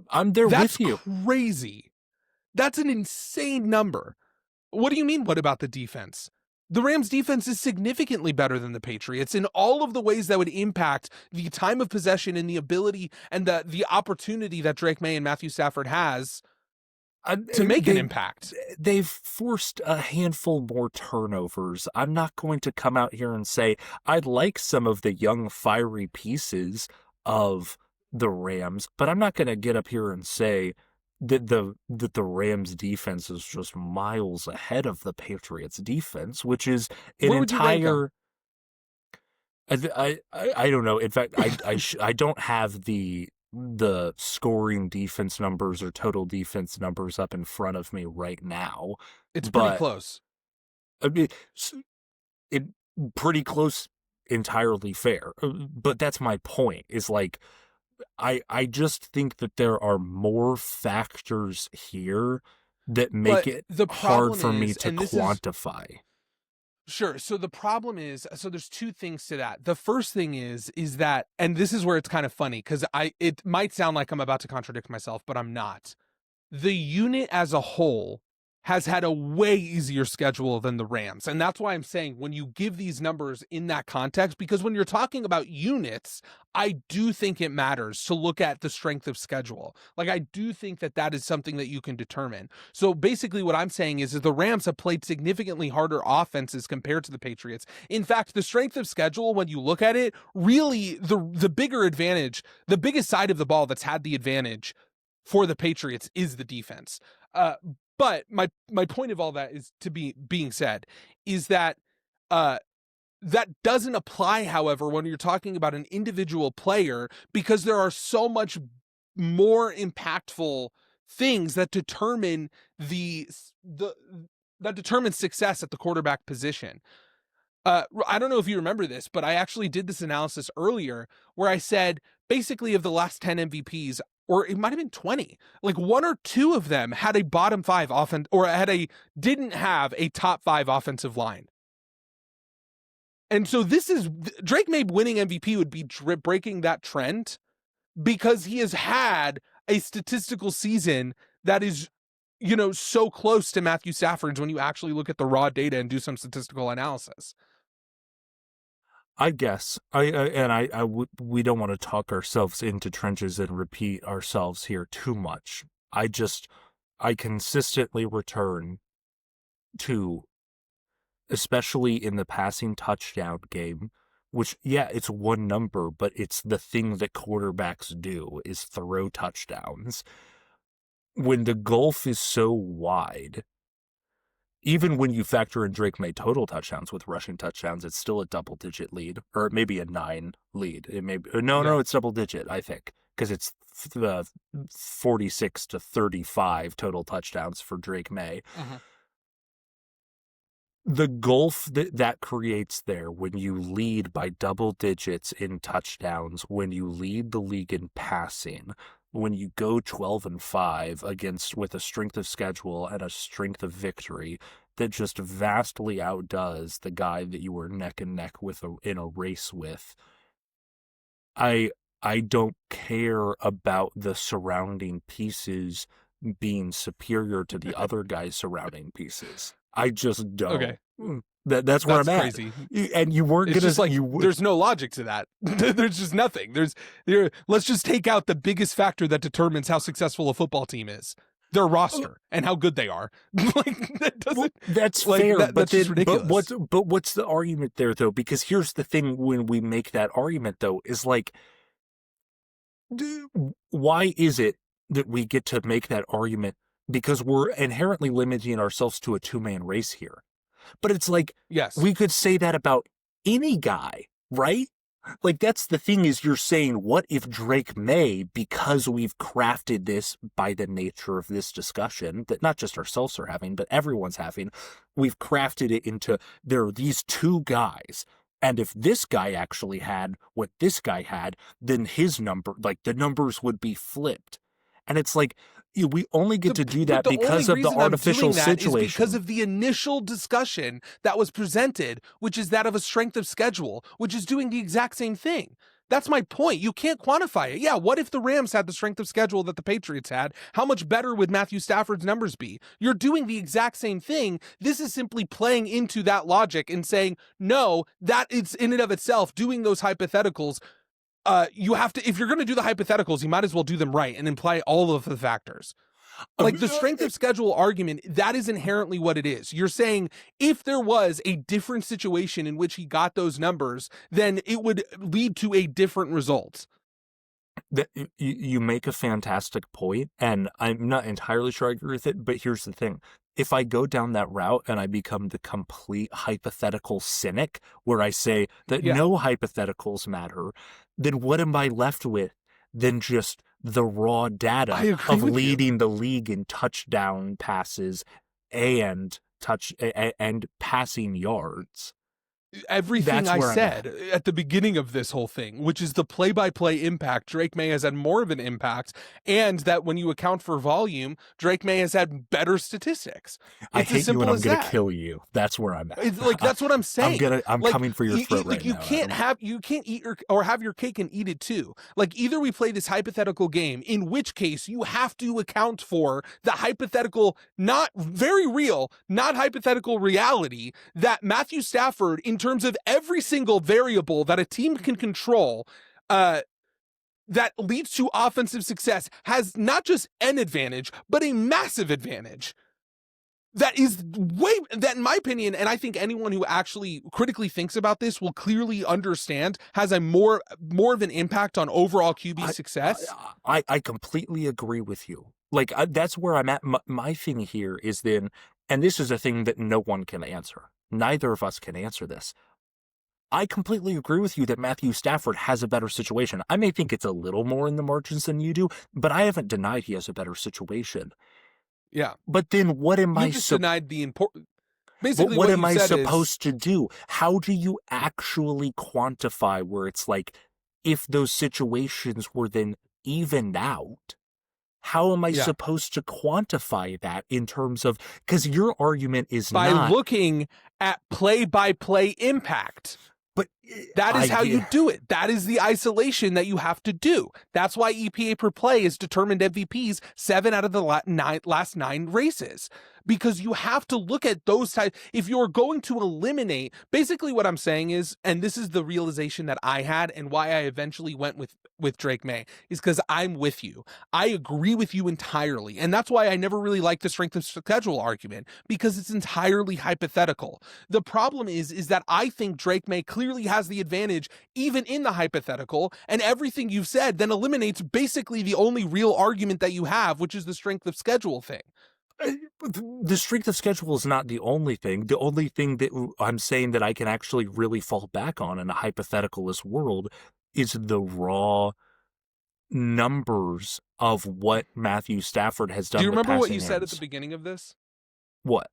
I'm there with you. That's crazy. That's an insane number. What do you mean, what about the defense? The Rams defense is significantly better than the Patriots in all of the ways that would impact the time of possession and the ability and the opportunity that Drake Maye and Matthew Stafford has to make an impact. They've forced a handful more turnovers. I'm not going to come out here and say I like some of the young, fiery pieces of the Rams, but I'm not going to get up here and say that the Rams defense is just miles ahead of the Patriots defense, which is an entire. I don't know. In fact, I don't have the scoring defense numbers or total defense numbers up in front of me right now. It's pretty close. I mean, pretty close, entirely fair. But that's my point. Is like, I just think that there are more factors here that make it hard for me to quantify. Sure. So the problem is, so there's two things to that. The first thing is that, and this is where it's kind of funny because it might sound like I'm about to contradict myself, but I'm not. The unit as a whole has had a way easier schedule than the Rams. And that's why I'm saying when you give these numbers in that context, because when you're talking about units, I do think it matters to look at the strength of schedule. Like, I do think that that is something that you can determine. So basically what I'm saying is the Rams have played significantly harder offenses compared to the Patriots. In fact, the strength of schedule, when you look at it, really the bigger advantage, the biggest side of the ball that's had the advantage for the Patriots is the defense. But my point of all that is being said is that that doesn't apply, however, when you're talking about an individual player, because there are so much more impactful things that determine that determine success at the quarterback position. I don't know if you remember this, but I actually did this analysis earlier where I said basically of the last 10 MVPs, or it might have been 20, like 1 or 2 of them had a bottom 5 offense, or didn't have a top 5 offensive line. And so Drake Maye winning MVP would be breaking that trend because he has had a statistical season that is, so close to Matthew Stafford's when you actually look at the raw data and do some statistical analysis. I guess we don't want to talk ourselves into trenches and repeat ourselves here too much. I consistently return to, especially in the passing touchdown game, which, yeah, it's one number, but it's the thing that quarterbacks do is throw touchdowns. When the gulf is so wide, even when you factor in Drake Maye total touchdowns with rushing touchdowns, it's still a double-digit lead, or maybe a 9 lead. It may no, it's double-digit, I think, because it's 46 to 35 total touchdowns for Drake Maye. Uh-huh. The gulf that creates there when you lead by double digits in touchdowns, when you lead the league in passing, when you go 12-5 with a strength of schedule and a strength of victory that just vastly outdoes the guy that you were neck and neck with in a race with, I don't care about the surrounding pieces being superior to the other guy's surrounding pieces. I just don't. Okay. That's where I'm at. Crazy. And you weren't It's gonna just like there's no logic to that. There's just nothing. Let's just take out the biggest factor that determines how successful a football team is. Their roster and how good they are. Like that doesn't. That's like, fair, that's just ridiculous. but what's the argument there though? Because here's the thing: when we make that argument, though, is like, why is it that we get to make that argument? Because we're inherently limiting ourselves to a two-man race here. But it's like, Yes, we could say that about any guy, right? Like, that's the thing, is you're saying, what if Drake Maye, because we've crafted this by the nature of this discussion that not just ourselves are having, but everyone's having, we've crafted it into, there are these two guys. And if this guy actually had what this guy had, then his number, like the numbers would be flipped. And it's like, we only get to do that because of the artificial situation. Is because of the initial discussion that was presented, which is that of a strength of schedule, which is doing the exact same thing. That's my point. You can't quantify it. Yeah, what if the Rams had the strength of schedule that the Patriots had? How much better would Matthew Stafford's numbers be? You're doing the exact same thing. This is simply playing into that logic and saying, no, that it's in and of itself doing those hypotheticals. You have to, if you're going to do the hypotheticals, you might as well do them right and imply all of the factors. Like the strength of schedule argument, that is inherently what it is. You're saying if there was a different situation in which he got those numbers, then it would lead to a different result. You make a fantastic point, and I'm not entirely sure I agree with it, but here's the thing. If I go down that route and I become the complete hypothetical cynic, where I say that no hypotheticals matter, then what am I left with than just the raw data of leading the league in touchdown passes and passing yards? Everything I said at the beginning of this whole thing, which is the play-by-play impact, Drake Maye has had more of an impact, and that when you account for volume, Drake May has had better statistics. I hate you and I'm going to kill you. That's where I'm at. It's like, that's what I'm saying. I'm like, coming for your throat right you now. You can't eat or have your cake and eat it too. Like, either we play this hypothetical game, in which case you have to account for the hypothetical, not very real, not hypothetical reality that Matthew Stafford, in terms of every single variable that a team can control, that leads to offensive success, has not just an advantage, but a massive advantage. That in my opinion, and I think anyone who actually critically thinks about this will clearly understand, has a more of an impact on overall QB success. I completely agree with you. Like, that's where I'm at. My thing here is then, and this is a thing that no one can answer. Neither of us can answer this. I completely agree with you that Matthew Stafford has a better situation. I may think it's a little more in the margins than you do, but I haven't denied he has a better situation. Yeah. But then what am I denied the important? Basically, what am I supposed to do? How do you actually quantify where it's like, if those situations were then evened out, how am I supposed to quantify that in terms of, because your argument is by looking at play-by-play impact. But that is how you do it. That is the isolation that you have to do. That's why EPA per play is determined MVPs 7 out of the last 9 races. Because you have to look at those types. If you're going to eliminate, basically what I'm saying is, and this is the realization that I had and why I eventually went with Drake Maye, is because I'm with you. I agree with you entirely. And that's why I never really liked the strength of schedule argument, because it's entirely hypothetical. The problem is that I think Drake Maye clearly has the advantage even in the hypothetical, and everything you've said then eliminates basically the only real argument that you have, which is the strength of schedule thing. The strength of schedule is not the only thing. The only thing that I'm saying that I can actually really fall back on in a hypotheticalist world is the raw numbers of what Matthew Stafford has done. Do you remember what you said at the beginning of this? What?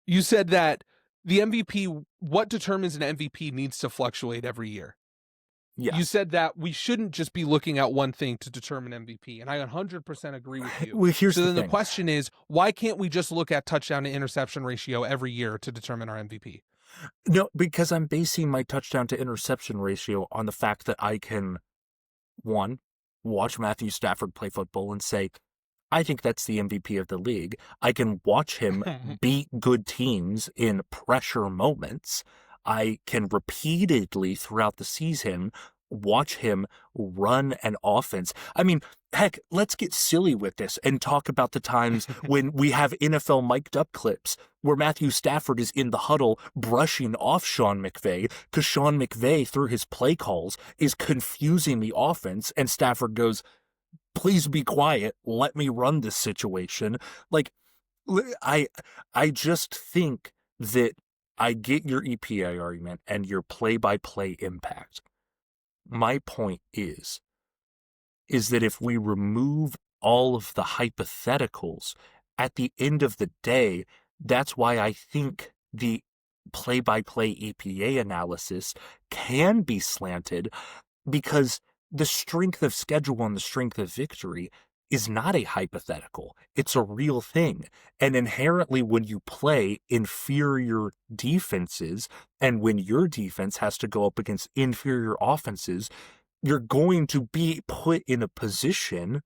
You said that the MVP, what determines an MVP, needs to fluctuate every year. Yes. You said that we shouldn't just be looking at one thing to determine MVP, and I 100% agree with you. Well, here's so then the the question is, why can't we just look at touchdown to interception ratio every year to determine our MVP? No, because I'm basing my touchdown to interception ratio on the fact that I can, one, watch Matthew Stafford play football and say, I think that's the MVP of the league. I can watch him beat good teams in pressure moments. I can repeatedly throughout the season watch him run an offense. I mean, heck, let's get silly with this and talk about the times when we have NFL mic'd up clips where Matthew Stafford is in the huddle brushing off Sean McVay because Sean McVay, through his play calls, is confusing the offense, and Stafford goes, please be quiet. Let me run this situation. Like, I just think that I get your EPA argument and your play-by-play impact. My point is that if we remove all of the hypotheticals, at the end of the day, that's why I think the play-by-play EPA analysis can be slanted, because the strength of schedule and the strength of victory is not a hypothetical. It's a real thing. And inherently, when you play inferior defenses and when your defense has to go up against inferior offenses, you're going to be put in a position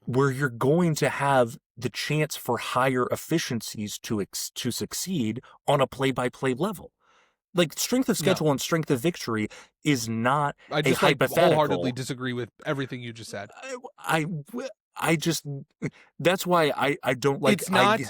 where you're going to have the chance for higher efficiencies to succeed on a play-by-play level. Like, strength of schedule and strength of victory is not I just a hypothetical. wholeheartedly disagree with everything you just said. I just, that's why I don't like. It's not.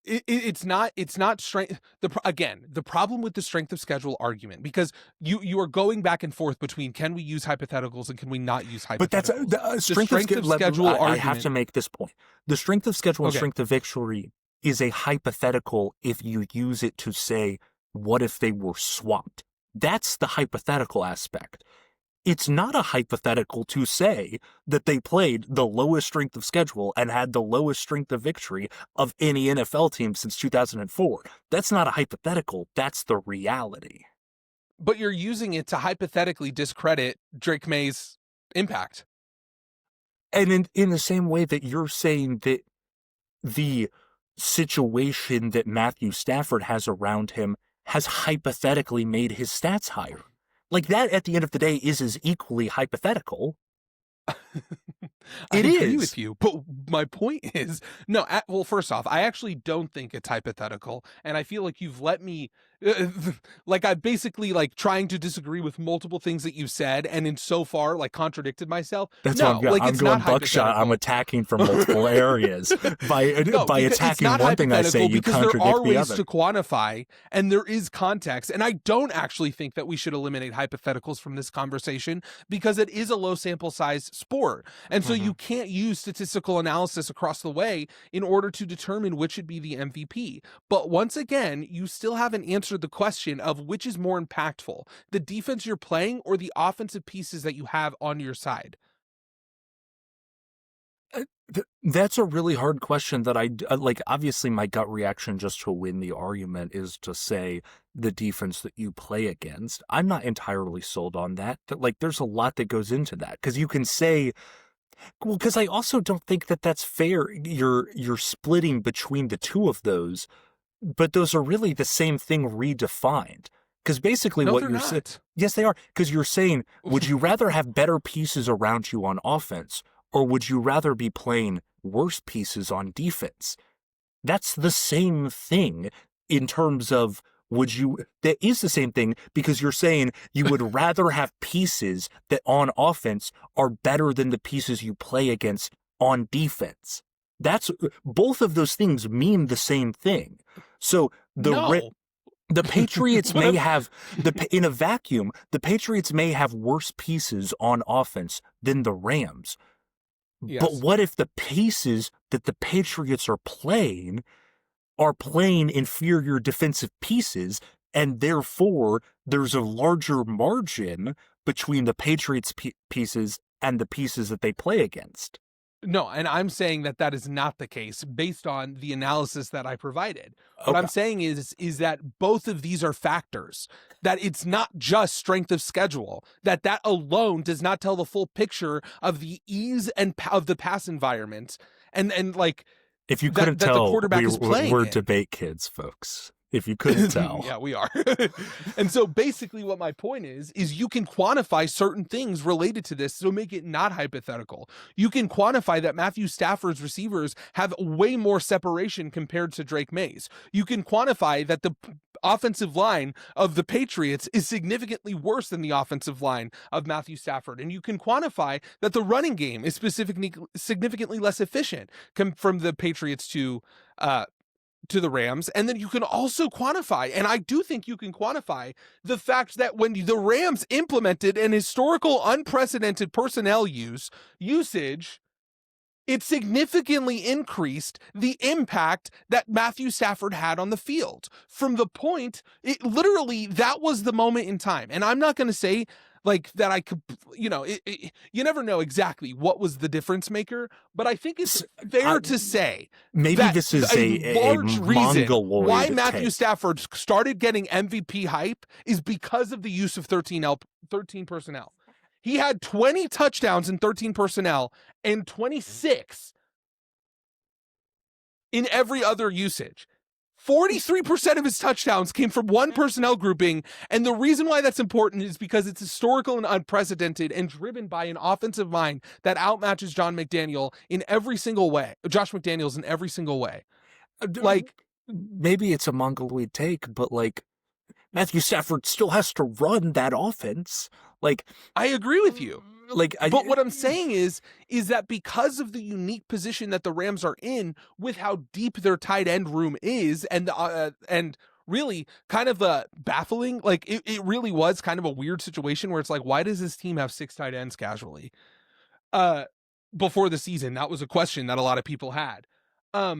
It's not strength. The problem with the strength of schedule argument, because you are going back and forth between can we use hypotheticals and can we not use hypotheticals. But that's the strength of schedule argument. I have to make this point. The strength of schedule and strength of victory is a hypothetical if you use it to say, what if they were swapped? That's the hypothetical aspect. It's not a hypothetical to say that they played the lowest strength of schedule and had the lowest strength of victory of any NFL team since 2004. That's not a hypothetical. That's the reality. But you're using it to hypothetically discredit Drake Maye's impact. And in the same way that you're saying that the situation that Matthew Stafford has around him has hypothetically made his stats higher. Like, that, at the end of the day, is as equally hypothetical. I agree with you, but my point is, well, first off, I actually don't think it's hypothetical, and I feel like you've let me, like, I basically, like, trying to disagree with multiple things that you said, and in so far, like, contradicted myself. That's what I'm going buckshot. I'm attacking from multiple areas. By attacking one thing I say, you contradict the other. Because there are ways to quantify, and there is context, and I don't actually think that we should eliminate hypotheticals from this conversation, because it is a low sample size sport. And so you can't use statistical analysis across the way in order to determine which should be the MVP. But once again, you still haven't answered the question of which is more impactful, the defense you're playing or the offensive pieces that you have on your side. That's a really hard question that I like. Obviously, my gut reaction just to win the argument is to say the defense that you play against. I'm not entirely sold on that. Like, there's a lot that goes into that, because you can say, well, because I also don't think that that's fair. You're splitting between the two of those, but those are really the same thing redefined. Because basically what you're saying, yes, they are. Because you're saying, would you rather have better pieces around you on offense, or would you rather be playing worse pieces on defense? That's the same thing in terms of that is the same thing, because you're saying you would rather have pieces that on offense are better than the pieces you play against on defense. Both of those things mean the same thing. So the Patriots may have, in a vacuum, the Patriots may have worse pieces on offense than the Rams. Yes. But what if the pieces that the Patriots are playing inferior defensive pieces, and therefore there's a larger margin between the Patriots pieces and the pieces that they play against? No, and I'm saying that is not the case based on the analysis that I provided. What I'm saying is that both of these are factors, that it's not just strength of schedule, that alone does not tell the full picture of the ease and of the pass environment. And like, if you couldn't tell, the quarterback is playing we're debate kids, folks. if you couldn't tell. Yeah, we are. And so basically what my point is you can quantify certain things related to this, so make it not hypothetical. You can quantify that Matthew Stafford's receivers have way more separation compared to Drake Maye's. You can quantify that the offensive line of the Patriots is significantly worse than the offensive line of Matthew Stafford. And you can quantify that the running game is significantly less efficient from the Patriots to the Rams. And then you can also quantify, and I do think you can quantify, the fact that when the Rams implemented an historical unprecedented personnel usage, it significantly increased the impact that Matthew Stafford had on the field. From the point, that was the moment in time. And I'm not going to say like that I could, you never know exactly what was the difference maker, but I think it's fair to say maybe that this is a large reason why Matthew take. Stafford started getting MVP hype is because of the use of 13 personnel. He had 20 touchdowns in 13 personnel and 26 in every other usage. 43% of his touchdowns came from one personnel grouping, and the reason why that's important is because it's historical and unprecedented and driven by an offensive mind that outmatches Josh McDaniels in every single way. Like, maybe it's a mongoloid take, but like Matthew Stafford still has to run that offense. Like, I agree with you. But what I'm saying is that because of the unique position that the Rams are in with how deep their tight end room is, and really kind of baffling, like it really was kind of a weird situation where it's like, why does this team have 6 tight ends casually? Before the season, that was a question that a lot of people had. But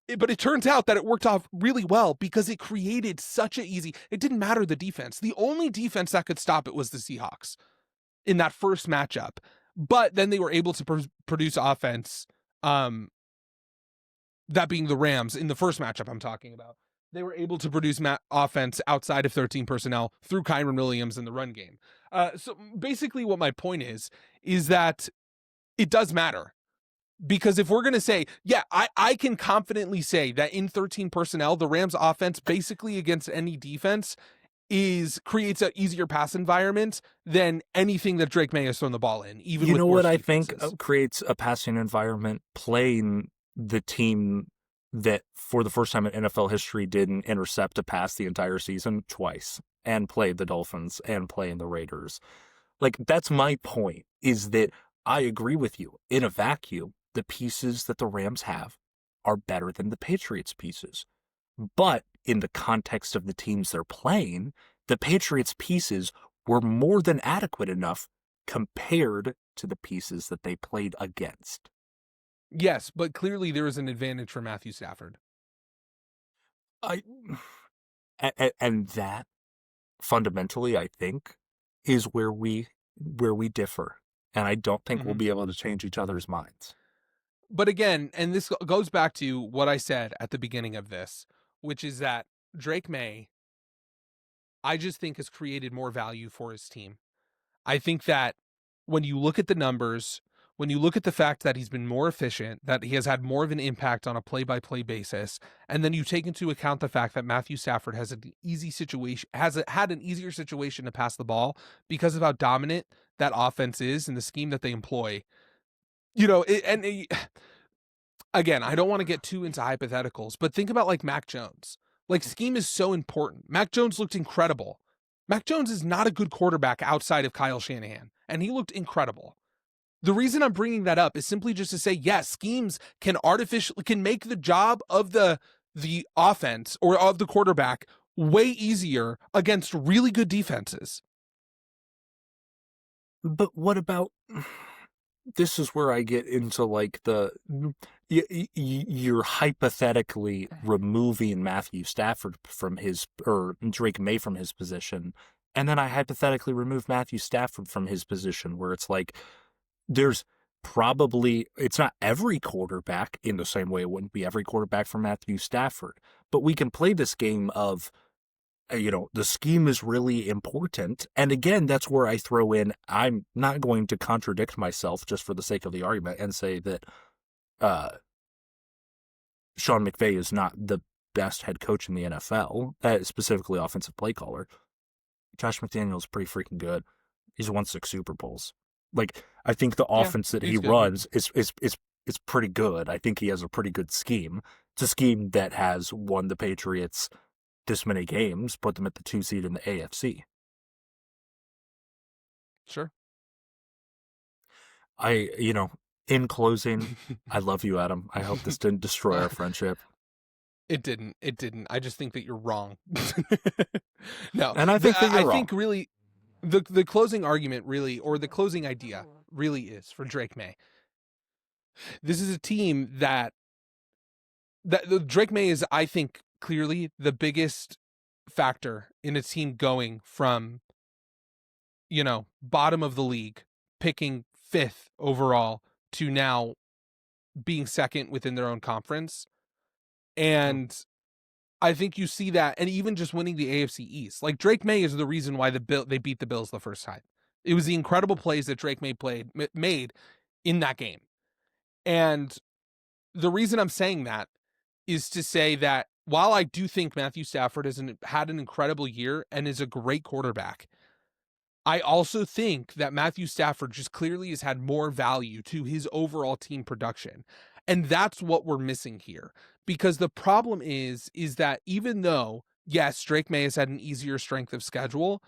it turns out that it worked off really well because it created such an easy. It didn't matter the defense. The only defense that could stop it was the Seahawks in that first matchup. But then they were able to produce offense. That being the Rams in the first matchup I'm talking about. They were able to produce offense outside of 13 personnel through Kyren Williams in the run game. So basically what my point is that it does matter. Because if we're going to say, yeah, I can confidently say that in 13 personnel, the Rams offense basically against any defense creates an easier pass environment than anything that Drake Maye has thrown the ball in. Even you with know worse what I defenses. think creates a passing environment? Playing the team that for the first time in NFL history didn't intercept a pass the entire season twice, and played the Dolphins and playing the Raiders. Like, that's my point, is that I agree with you. In a vacuum, the pieces that the Rams have are better than the Patriots pieces. But in the context of the teams they're playing, the Patriots pieces were more than adequate enough compared to the pieces that they played against. Yes, but clearly there is an advantage for Matthew Stafford. And that fundamentally, I think, is where we differ. And I don't think we'll be able to change each other's minds. But again, and this goes back to what I said at the beginning of this, which is that Drake Maye, I just think, has created more value for his team. I think that when you look at the numbers, when you look at the fact that he's been more efficient, that he has had more of an impact on a play-by-play basis, and then you take into account the fact that Matthew Stafford has had an easier situation to pass the ball because of how dominant that offense is and the scheme that they employ. Again, I don't want to get too into hypotheticals, but think about like Mac Jones. Like, scheme is so important. Mac Jones looked incredible. Mac Jones is not a good quarterback outside of Kyle Shanahan, and he looked incredible. The reason I'm bringing that up is simply just to say, yes, schemes can make the job of the offense or of the quarterback way easier against really good defenses. But what about... This is where I get into like you're hypothetically removing Matthew Stafford or Drake Maye from his position, and then I hypothetically remove Matthew Stafford from his position, where it's like it's not every quarterback in the same way it wouldn't be every quarterback for Matthew Stafford, but we can play this game of, the scheme is really important. And again, that's where I throw in, I'm not going to contradict myself just for the sake of the argument and say that Sean McVay is not the best head coach in the NFL, specifically offensive play caller. Josh McDaniels is pretty freaking good. He's won 6 Super Bowls. Like, I think the offense that he runs is pretty good. I think he has a pretty good scheme. It's a scheme that has won the Patriots this many games, put them at the 2 seed in the AFC. Sure. In closing, I love you, Adam. I hope this didn't destroy our friendship. It didn't. I just think that you're wrong. No. And I think that you're wrong. I think really the closing argument really, or the closing idea really is for Drake Maye. This is a team that Drake Maye is, I think, clearly the biggest factor in a team going from, bottom of the league, picking 5th overall, to now being 2nd within their own conference. And I think you see that, and even just winning the AFC East. Like, Drake Maye is the reason why they beat the Bills the first time. It was the incredible plays that Drake Maye made in that game. And the reason I'm saying that is to say that while I do think Matthew Stafford had an incredible year and is a great quarterback, I also think that Matthew Stafford just clearly has had more value to his overall team production. And that's what we're missing here. Because the problem is that even though, yes, Drake Maye has had an easier strength of schedule,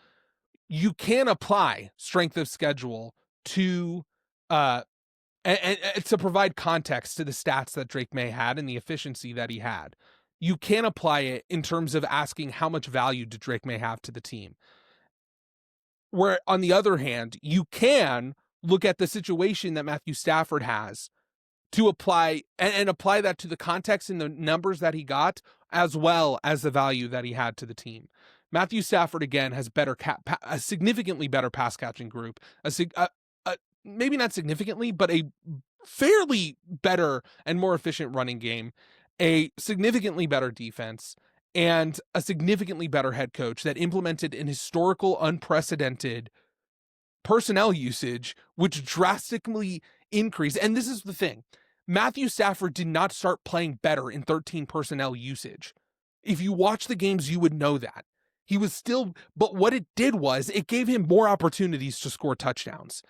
you can apply strength of schedule to and to provide context to the stats that Drake Maye had and the efficiency that he had. You can apply it in terms of asking how much value did Drake Maye have to the team. Where, on the other hand, you can look at the situation that Matthew Stafford has to apply and apply that to the context and the numbers that he got, as well as the value that he had to the team. Matthew Stafford, again, has a significantly better pass catching group, maybe not significantly, but a fairly better and more efficient running game, a significantly better defense, and a significantly better head coach that implemented an historical, unprecedented personnel usage, which drastically increased. And this is the thing. Matthew Stafford did not start playing better in 13 personnel usage. If you watch the games, you would know that. He was still, but what it did was it gave him more opportunities to score touchdowns.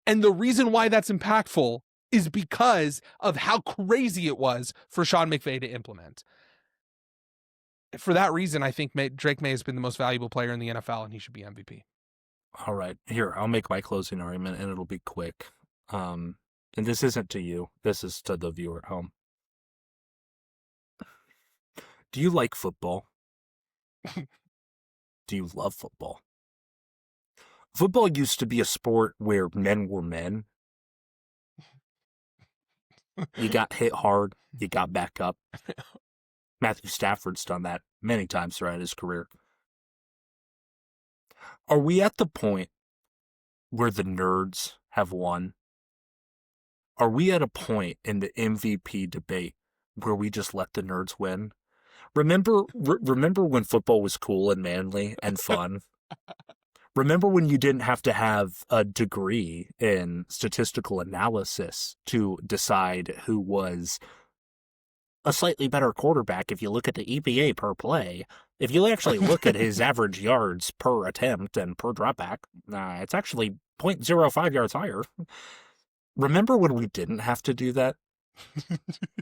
And the reason why that's impactful is because of how crazy it was for Sean McVay to implement. For that reason, I think Drake Maye has been the most valuable player in the NFL, and he should be MVP. All right. Here, I'll make my closing argument, and it'll be quick. And this isn't to you. This is to the viewer at home. Do you like football? Do you love football? Football used to be a sport where men were men. You got hit hard, you got back up. Matthew Stafford's done that many times throughout his career. Are we at the point where the nerds have won? Are we at a point in the MVP debate where we just let the nerds win? Remember when football was cool and manly and fun? Remember when you didn't have to have a degree in statistical analysis to decide who was a slightly better quarterback if you look at the EPA per play? If you actually look at his average yards per attempt and per dropback, it's actually 0.05 yards higher. Remember when we didn't have to do that?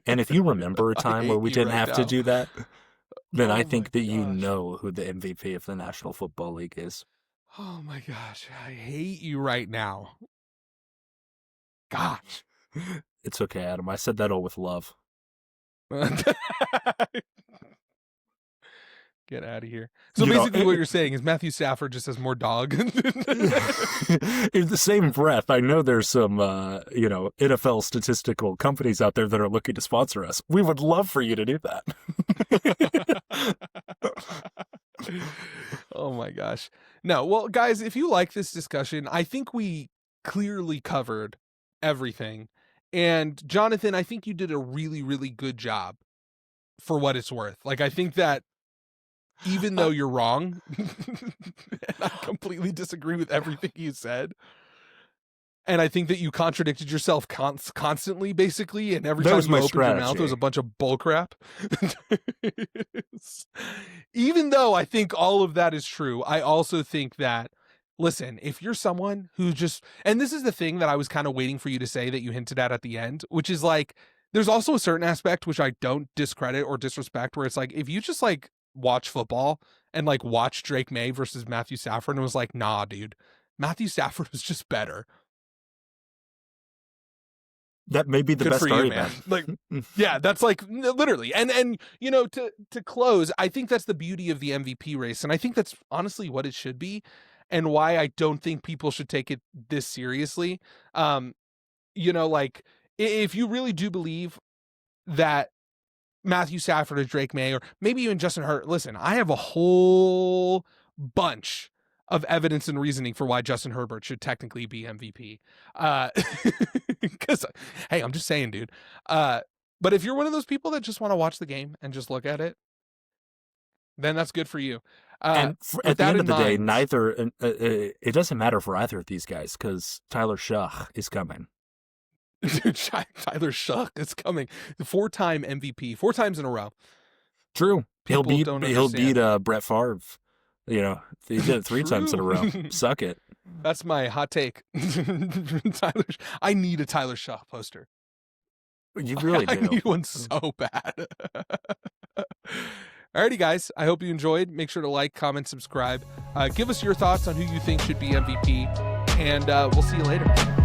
And if you remember a time where we didn't have to do that, then I think that you know who the MVP of the National Football League is. Oh my gosh, I hate you right now. Gosh. It's okay, Adam. I said that all with love. Get out of here. So basically what you're saying is Matthew Stafford just has more dog. In the same breath, I know there's some, NFL statistical companies out there that are looking to sponsor us. We would love for you to do that. Oh my gosh. No, well, guys, if you like this discussion, I think we clearly covered everything. And Jonathan, I think you did a really, really good job for what it's worth. Like, I think that even though you're wrong, and I completely disagree with everything you said, And I think that you contradicted yourself constantly, basically, and every That time was you my opened your mouth, it was a strategy. bunch of bullcrap. Even though I think all of that is true, I also think that, listen, if you're someone who just, and this is the thing that I was kind of waiting for you to say that you hinted at the end, which is like, there's also a certain aspect which I don't discredit or disrespect, where it's like, if you just like watch football and like watch Drake Maye versus Matthew Stafford and was like, nah, dude, Matthew Stafford was just better. That may be the Good best for you, argument. man. Like, yeah, that's like literally. And you know, to close, I think that's the beauty of the MVP race, and I think that's honestly what it should be, and why I don't think people should take it this seriously. You know, like if you really do believe that Matthew Stafford or Drake Maye, or maybe even Justin Herbert, listen, I have a whole bunch of evidence and reasoning for why Justin Herbert should technically be MVP. Because, hey, I'm just saying, dude. But if you're one of those people that just want to watch the game and just look at it, then that's good for you. And with at the that end in of the day, mind- neither it doesn't matter for either of these guys because Tyler Shuck is coming. Tyler Shuck is coming. The 4-time MVP, 4 times in a row. True. He'll People beat don't understand. Brett Favre. You know, he did it 3 times in a row. Suck it. That's my hot take. I need a Tyler Shuck poster. You really I do. need one so bad. Alrighty, guys. I hope you enjoyed. Make sure to like, comment, subscribe. Give us your thoughts on who you think should be MVP. And we'll see you later.